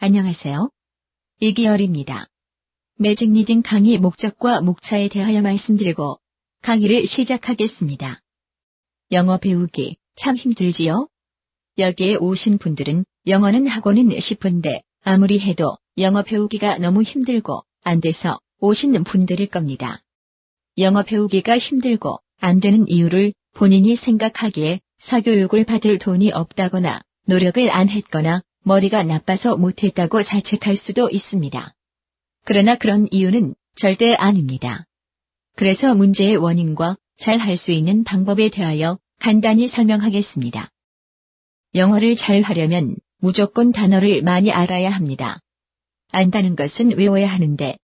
안녕하세요. 이기열입니다. 매직 리딩 강의 목적과 목차에 대하여 말씀드리고 강의를 시작하겠습니다. 영어 배우기 참 힘들지요? 여기에 오신 분들은 영어는 하고는 싶은데 아무리 해도 영어 배우기가 너무 힘들고 안 돼서 오신 분들일 겁니다. 영어 배우기가 힘들고 안 되는 이유를 본인이 생각하기에 사교육을 받을 돈이 없다거나 노력을 안 했거나 머리가 나빠서 못했다고 자책할 수도 있습니다. 그러나 그런 이유는 절대 아닙니다. 그래서 문제의 원인과 잘 할 수 있는 방법에 대하여 간단히 설명하겠습니다. 영어를 잘 하려면 무조건 단어를 많이 알아야 합니다. 안다는 것은 외워야 하는데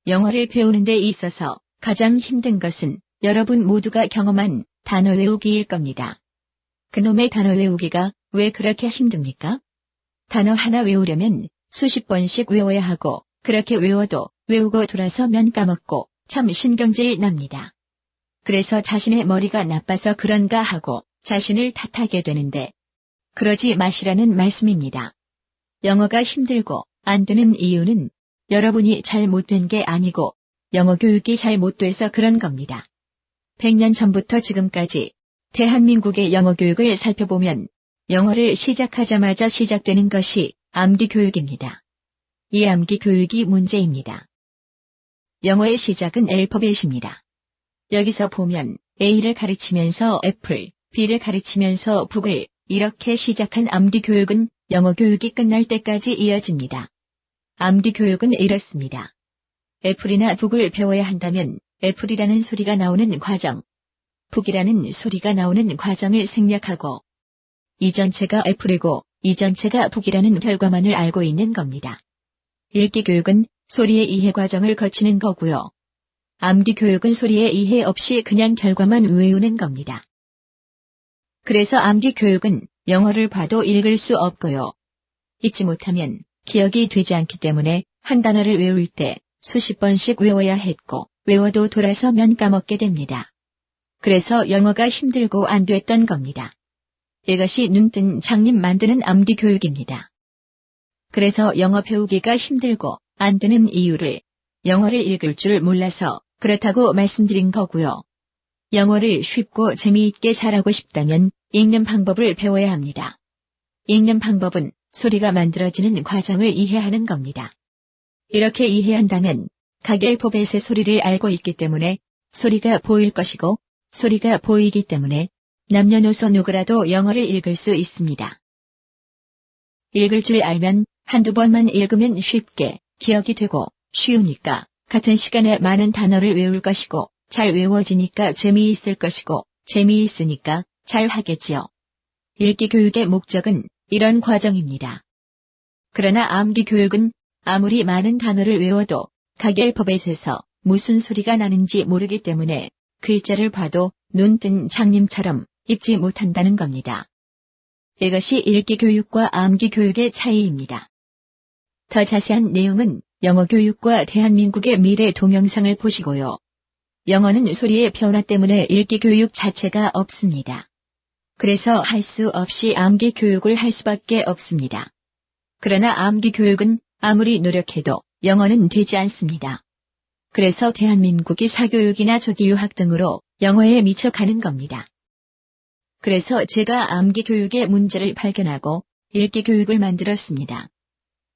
영어를 배우는 데 있어서 가장 힘든 것은 여러분 모두가 경험한 단어 외우기일 겁니다. 그놈의 단어 외우기가 왜 그렇게 힘듭니까? 단어 하나 외우려면 수십 번씩 외워야 하고 그렇게 외워도 외우고 돌아서면 까먹고 참 신경질 납니다. 그래서 자신의 머리가 나빠서 그런가 하고 자신을 탓하게 되는데 그러지 마시라는 말씀입니다. 영어가 힘들고 안 되는 이유는 여러분이 잘 못된 게 아니고 영어 교육이 잘 못돼서 그런 겁니다. 100년 전부터 지금까지 대한민국의 영어 교육을 살펴보면 영어를 시작하자마자 시작되는 것이 암기 교육입니다. 이 암기 교육이 문제입니다. 영어의 시작은 알파벳입니다. 여기서 보면 A를 가르치면서 애플, B를 가르치면서 북을 이렇게 시작한 암기 교육은 영어 교육이 끝날 때까지 이어집니다. 암기 교육은 이렇습니다. 애플이나 북을 배워야 한다면 애플이라는 소리가 나오는 과정, 북이라는 소리가 나오는 과정을 생략하고 이 전체가 애플이고 이 전체가 북이라는 결과만을 알고 있는 겁니다. 읽기 교육은 소리의 이해 과정을 거치는 거고요. 암기 교육은 소리의 이해 없이 그냥 결과만 외우는 겁니다. 그래서 암기 교육은 영어를 봐도 읽을 수 없고요. 읽지 못하면 기억이 되지 않기 때문에 한 단어를 외울 때 수십 번씩 외워야 했고 외워도 돌아서면 까먹게 됩니다. 그래서 영어가 힘들고 안 됐던 겁니다. 이것이 눈뜬 장님 만드는 암기 교육입니다. 그래서 영어 배우기가 힘들고 안 되는 이유를 영어를 읽을 줄 몰라서 그렇다고 말씀드린 거고요. 영어를 쉽고 재미있게 잘하고 싶다면 읽는 방법을 배워야 합니다. 읽는 방법은 소리가 만들어지는 과정을 이해하는 겁니다. 이렇게 이해한다면 각 알파벳의 소리를 알고 있기 때문에 소리가 보일 것이고 소리가 보이기 때문에 남녀노소 누구라도 영어를 읽을 수 있습니다. 읽을 줄 알면 한두 번만 읽으면 쉽게 기억이 되고 쉬우니까 같은 시간에 많은 단어를 외울 것이고 잘 외워지니까 재미있을 것이고 재미있으니까 잘 하겠지요. 읽기 교육의 목적은 이런 과정입니다. 그러나 암기 교육은 아무리 많은 단어를 외워도 각 알파벳에서 무슨 소리가 나는지 모르기 때문에 글자를 봐도 눈뜬 장님처럼 읽지 못한다는 겁니다. 이것이 읽기 교육과 암기 교육의 차이입니다. 더 자세한 내용은 영어 교육과 대한민국의 미래 동영상을 보시고요. 영어는 소리의 변화 때문에 읽기 교육 자체가 없습니다. 그래서 할 수 없이 암기 교육을 할 수밖에 없습니다. 그러나 암기 교육은 아무리 노력해도 영어는 되지 않습니다. 그래서 대한민국이 사교육이나 조기유학 등으로 영어에 미쳐가는 겁니다. 그래서 제가 암기 교육의 문제를 발견하고 읽기 교육을 만들었습니다.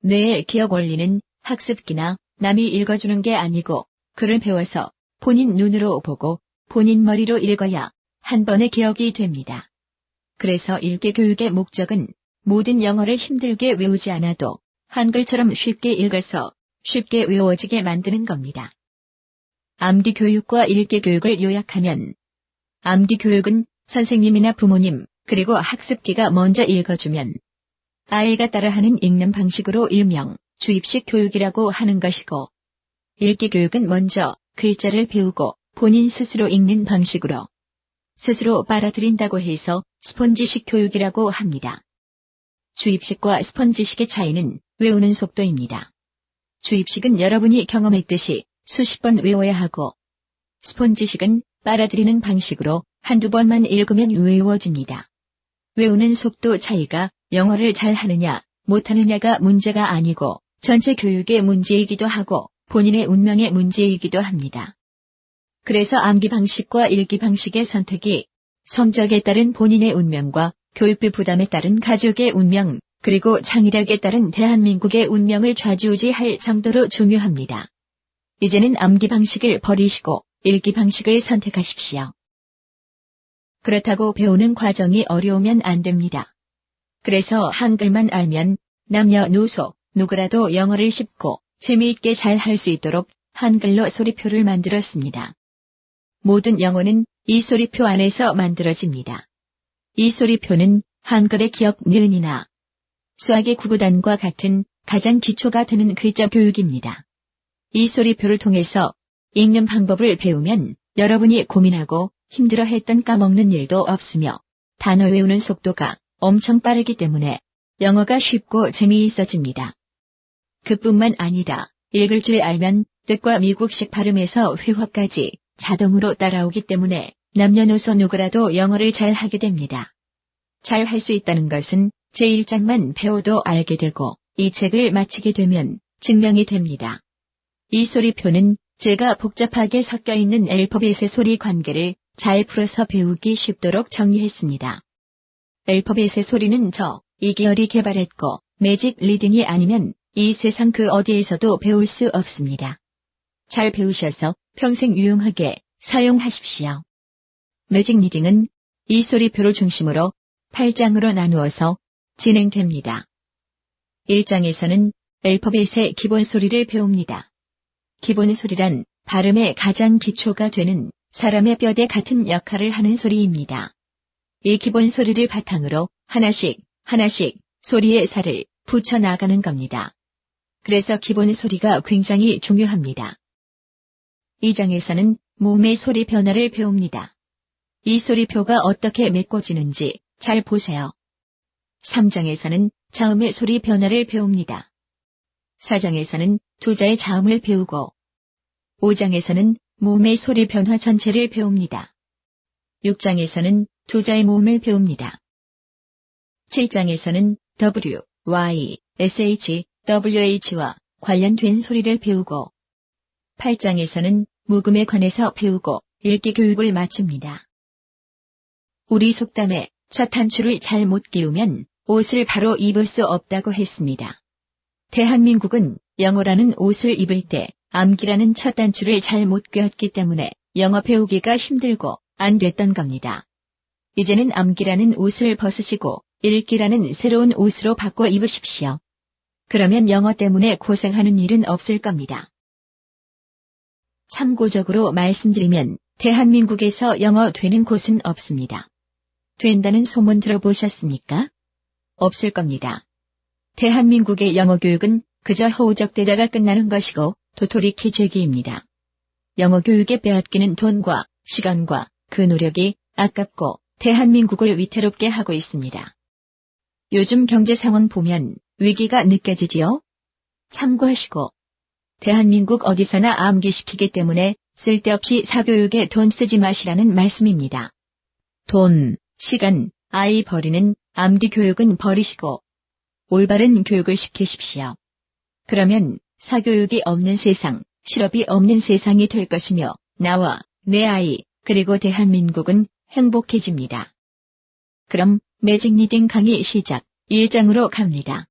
뇌의 기억 원리는 학습기나 남이 읽어주는 게 아니고 글을 배워서 본인 눈으로 보고 본인 머리로 읽어야 한 번에 기억이 됩니다. 그래서 읽기 교육의 목적은 모든 영어를 힘들게 외우지 않아도 한글처럼 쉽게 읽어서 쉽게 외워지게 만드는 겁니다. 암기 교육과 읽기 교육을 요약하면 암기 교육은 선생님이나 부모님 그리고 학습기가 먼저 읽어주면 아이가 따라하는 읽는 방식으로 일명 주입식 교육이라고 하는 것이고 읽기 교육은 먼저 글자를 배우고 본인 스스로 읽는 방식으로 스스로 빨아들인다고 해서 스펀지식 교육이라고 합니다. 주입식과 스펀지식의 차이는 외우는 속도입니다. 주입식은 여러분이 경험했듯이 수십 번 외워야 하고 스펀지식은 빨아들이는 방식으로 한두 번만 읽으면 외워집니다. 외우는 속도 차이가 영어를 잘 하느냐 못하느냐가 문제가 아니고 전체 교육의 문제이기도 하고 본인의 운명의 문제이기도 합니다. 그래서 암기 방식과 읽기 방식의 선택이 성적에 따른 본인의 운명과 교육비 부담에 따른 가족의 운명, 그리고 창의력에 따른 대한민국의 운명을 좌지우지할 정도로 중요합니다. 이제는 암기 방식을 버리시고 읽기 방식을 선택하십시오. 그렇다고 배우는 과정이 어려우면 안 됩니다. 그래서 한글만 알면 남녀노소 누구라도 영어를 쉽고 재미있게 잘 할 수 있도록 한글로 소리표를 만들었습니다. 모든 영어는 이 소리표 안에서 만들어집니다. 이 소리표는 한글의 기억 니은이나 수학의 구구단과 같은 가장 기초가 되는 글자 교육입니다. 이 소리표를 통해서 읽는 방법을 배우면 여러분이 고민하고 힘들어했던 까먹는 일도 없으며 단어 외우는 속도가 엄청 빠르기 때문에 영어가 쉽고 재미있어집니다. 그뿐만 아니라 읽을 줄 알면 뜻과 미국식 발음에서 회화까지 자동으로 따라오기 때문에 남녀노소 누구라도 영어를 잘 하게 됩니다. 잘 할 수 있다는 것은 제1장만 배워도 알게 되고 이 책을 마치게 되면 증명이 됩니다. 이 소리표는 제가 복잡하게 섞여 있는 알파벳의 소리 관계를 잘 풀어서 배우기 쉽도록 정리했습니다. 알파벳의 소리는 이계열이 개발했고 매직 리딩이 아니면 이 세상 그 어디에서도 배울 수 없습니다. 잘 배우셔서 평생 유용하게 사용하십시오. 매직 리딩은 이 소리표를 중심으로 8장으로 나누어서 진행됩니다. 1장에서는 알파벳의 기본 소리를 배웁니다. 기본 소리란 발음의 가장 기초가 되는 사람의 뼈대 같은 역할을 하는 소리입니다. 이 기본 소리를 바탕으로 하나씩 소리의 살을 붙여 나가는 겁니다. 그래서 기본 소리가 굉장히 중요합니다. 2장에서는 몸의 소리 변화를 배웁니다. 이 소리표가 어떻게 메꿔지는지 잘 보세요. 3장에서는 자음의 소리 변화를 배웁니다. 4장에서는 두자의 자음을 배우고 5장에서는 몸의 소리 변화 전체를 배웁니다. 6장에서는 두자의 모음을 배웁니다. 7장에서는 W, Y, SH, WH와 관련된 소리를 배우고 8장에서는 묵음에 관해서 배우고 읽기 교육을 마칩니다. 우리 속담에 첫 단추를 잘 못 끼우면 옷을 바로 입을 수 없다고 했습니다. 대한민국은 영어라는 옷을 입을 때 암기라는 첫 단추를 잘 못 꿰었기 때문에 영어 배우기가 힘들고 안 됐던 겁니다. 이제는 암기라는 옷을 벗으시고 읽기라는 새로운 옷으로 바꿔 입으십시오. 그러면 영어 때문에 고생하는 일은 없을 겁니다. 참고적으로 말씀드리면 대한민국에서 영어 되는 곳은 없습니다. 된다는 소문 들어보셨습니까? 없을 겁니다. 대한민국의 영어 교육은 그저 허우적대다가 끝나는 것이고 도토리키 제기입니다. 영어 교육에 빼앗기는 돈과 시간과 그 노력이 아깝고 대한민국을 위태롭게 하고 있습니다. 요즘 경제 상황 보면 위기가 느껴지지요? 참고하시고 대한민국 어디서나 암기시키기 때문에 쓸데없이 사교육에 돈 쓰지 마시라는 말씀입니다. 돈, 시간, 아이 버리는 암기 교육은 버리시고 올바른 교육을 시키십시오. 그러면 사교육이 없는 세상, 실업이 없는 세상이 될 것이며 나와 내 아이 그리고 대한민국은 행복해집니다. 그럼 매직 리딩 강의 시작 1장으로 갑니다.